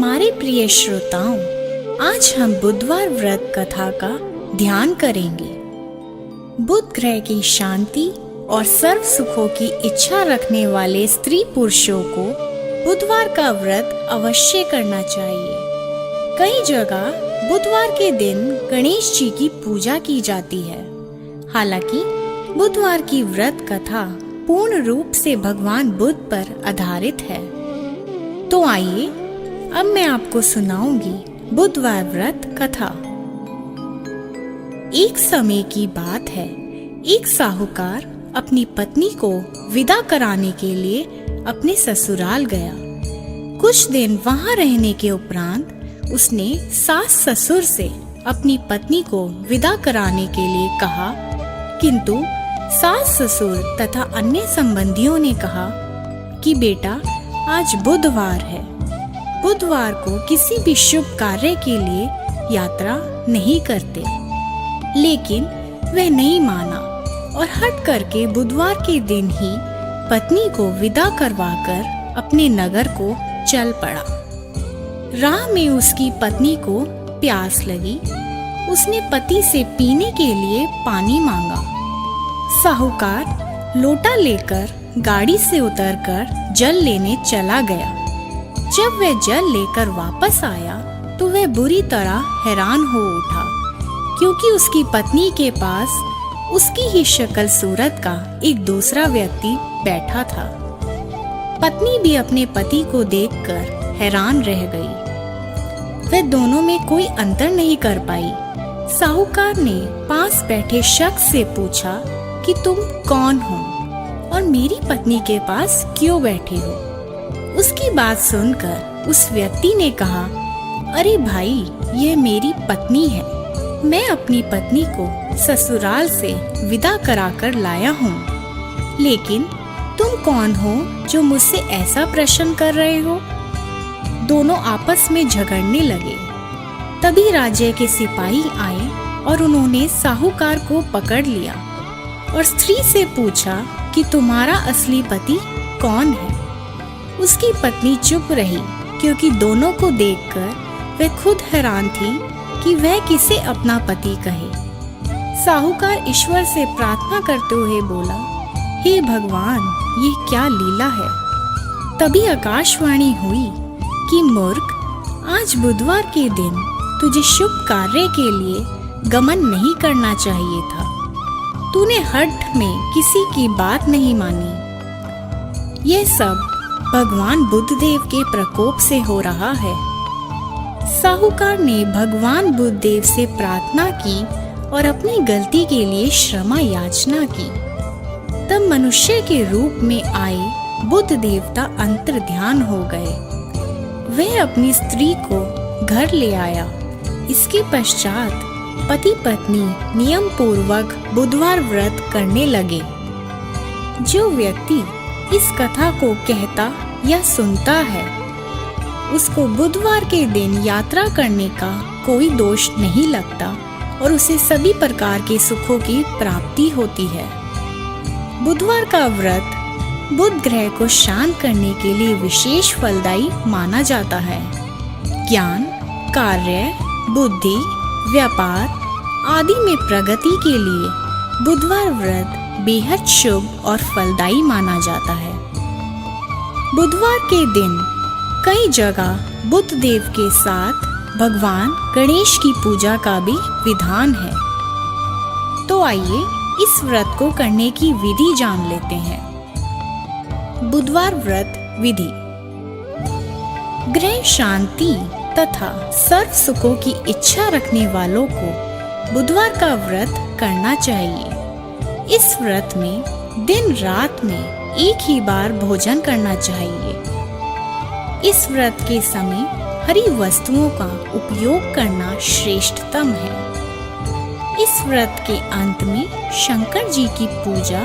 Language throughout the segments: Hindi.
हमारे प्रिय श्रोताओं, आज हम बुधवार व्रत कथा का ध्यान करेंगे। बुध ग्रह की शांति और सर्व सुखों की इच्छा रखने वाले स्त्री पुरुषों को बुधवार का व्रत अवश्य करना चाहिए। कई जगह बुधवार के दिन गणेश जी की पूजा की जाती है। हालांकि बुधवार की व्रत कथा पूर्ण रूप से भगवान बुध पर आधारित है। तो आइए अब मैं आपको सुनाऊंगी बुधवार व्रत कथा। एक समय की बात है, एक साहूकार अपनी पत्नी को विदा कराने के लिए अपने ससुराल गया। कुछ दिन वहां रहने के उपरांत उसने सास ससुर से अपनी पत्नी को विदा कराने के लिए कहा, किंतु सास ससुर तथा अन्य संबंधियों ने कहा कि बेटा, आज बुधवार है, बुधवार को किसी भी शुभ कार्य के लिए यात्रा नहीं करते। लेकिन वह नहीं माना और हट करके बुधवार के दिन ही पत्नी को विदा करवाकर अपने नगर को चल पड़ा। राह में उसकी पत्नी को प्यास लगी। उसने पति से पीने के लिए पानी मांगा। साहूकार लोटा लेकर गाड़ी से उतरकर जल लेने चला गया। जब वह जल लेकर वापस आया तो वह बुरी तरह हैरान हो उठा, क्योंकि उसकी पत्नी के पास उसकी ही शक्ल सूरत का एक दूसरा व्यक्ति बैठा था। पत्नी भी अपने पति को देखकर हैरान रह गई। वह दोनों में कोई अंतर नहीं कर पाई। साहूकार ने पास बैठे शख्स से पूछा कि तुम कौन हो और मेरी पत्नी के पास क्यों बैठे हो? उसकी बात सुनकर उस व्यक्ति ने कहा, अरे भाई, यह मेरी पत्नी है। मैं अपनी पत्नी को ससुराल से विदा कराकर लाया हूँ। लेकिन तुम कौन हो जो मुझसे ऐसा प्रश्न कर रहे हो? दोनों आपस में झगड़ने लगे। तभी राज्य के सिपाही आए और उन्होंने साहूकार को पकड़ लिया और स्त्री से पूछा कि तुम्हारा असली पति कौन है? उसकी पत्नी चुप रही, क्योंकि दोनों को देखकर वह खुद हैरान थी कि वह किसे अपना पति कहे। साहूकार ईश्वर से प्रार्थना करते हुए बोला, हे भगवान, ये क्या लीला है। तभी आकाशवाणी हुई कि मूर्ख, आज बुधवार के दिन तुझे शुभ कार्य के लिए गमन नहीं करना चाहिए था। तूने हठ में किसी की बात नहीं मानी। यह सब भगवान बुद्धदेव के प्रकोप से हो रहा है। साहूकार ने भगवान बुद्धदेव से प्रार्थना की और अपनी गलती के लिए क्षमा याचना की। तब मनुष्य के रूप में आए बुद्ध देवता अंतर्ध्यान हो गए। वह अपनी स्त्री को घर ले आया। इसके पश्चात पति पत्नी नियम पूर्वक बुधवार व्रत करने लगे। जो व्यक्ति इस कथा को कहता या सुनता है, उसको बुधवार के दिन यात्रा करने का कोई दोष नहीं लगता और उसे सभी प्रकार के सुखों की प्राप्ति होती है। बुधवार का व्रत बुध ग्रह को शांत करने के लिए विशेष फलदायी माना जाता है। ज्ञान, कार्य, बुद्धि, व्यापार आदि में प्रगति के लिए बुधवार व्रत बेहद शुभ और फलदायी माना जाता है। बुधवार के दिन कई जगह बुध देव के साथ भगवान गणेश की पूजा का भी विधान है। तो आइए इस व्रत को करने की विधि जान लेते हैं। बुधवार व्रत विधि। गृह शांति तथा सर्व सुखों की इच्छा रखने वालों को बुधवार का व्रत करना चाहिए। इस व्रत में दिन रात में एक ही बार भोजन करना चाहिए। इस व्रत के समय हरी वस्तुओं का उपयोग करना श्रेष्ठतम है। इस व्रत के अंत में शंकर जी की पूजा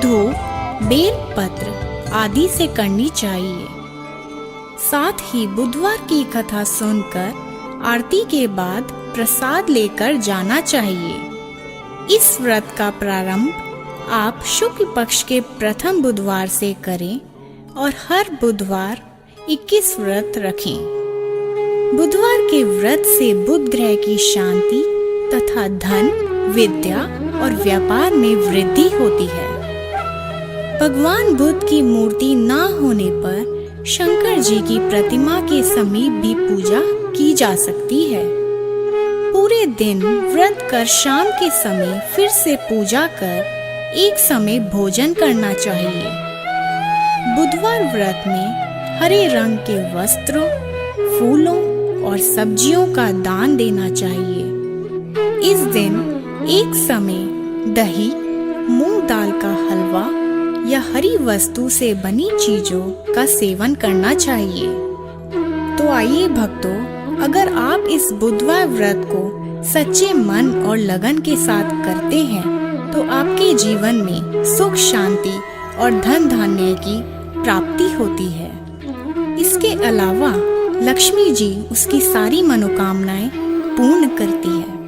धूप, बेल पत्र आदि से करनी चाहिए। साथ ही बुधवार की कथा सुनकर आरती के बाद प्रसाद लेकर जाना चाहिए। इस व्रत का प्रारंभ आप शुक्ल पक्ष के प्रथम बुधवार से करें और हर बुधवार 21 व्रत रखें। बुधवार के व्रत से बुध ग्रह की शांति तथा धन, विद्या और व्यापार में वृद्धि होती है। भगवान बुद्ध की मूर्ति न होने पर शंकर जी की प्रतिमा के समीप भी पूजा की जा सकती है। पूरे दिन व्रत कर शाम के समय फिर से पूजा कर एक समय भोजन करना चाहिए। बुधवार व्रत में हरे रंग के वस्त्रों, फूलों और सब्जियों का दान देना चाहिए। इस दिन एक समय दही, मूंग दाल का हलवा या हरी वस्तु से बनी चीजों का सेवन करना चाहिए। तो आइए भक्तों, अगर आप इस बुधवार व्रत को सच्चे मन और लगन के साथ करते हैं तो आपके जीवन में सुख, शांति और धन धान्य की प्राप्ति होती है। इसके अलावा लक्ष्मी जी उसकी सारी मनोकामनाएं पूर्ण करती है।